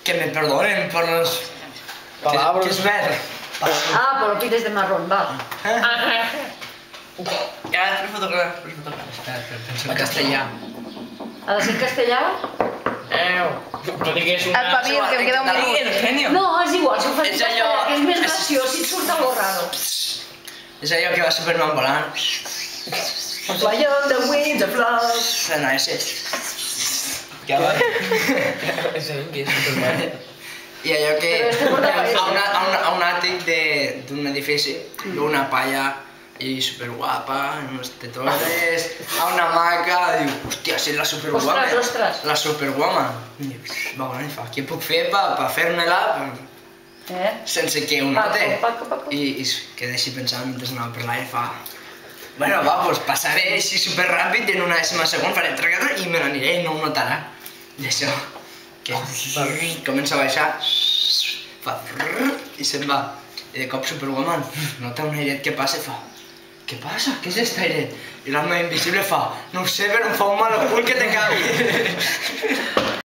Que me perdonen por los... Palabras. ¿Qué es ver? Ah, por los piles de marrón, va. Ya, per fotografar. Espera, penso en castellà. ¿A decir en castellà? No digués El una... pavir, que em queda un minut. El genio. No, és igual, si ho fas en És allò- castellà, que és més graciós, si et surt algo raro. És allò que va Superman volant. Fly on the wings of love. No, ese. Què va? És ell que és Superman. I allò que Però este porta a un àtic d'un edifici, una palla i superguapa, en unes tetores, a una hamaca, diu, hòstia, si és la superguapa. Ostres, ostres. La superwoman. I diu, va, bueno, fa, què puc fer per fer-me-la sense que ho note? Paco. I es queda així pensant mentre anava per l'aire, fa... Bueno, va, doncs passaré així superràpid i en una dècima segon faré tracata i me n'aniré i no ho notarà. I això, que comença a baixar, fa... i se'n va. I de cop Superwoman nota un airet que passa i fa... Què passa? Què és aquest airet? I l'home invisible fa... No ho sé, però em fa un mal al cul que te cabi.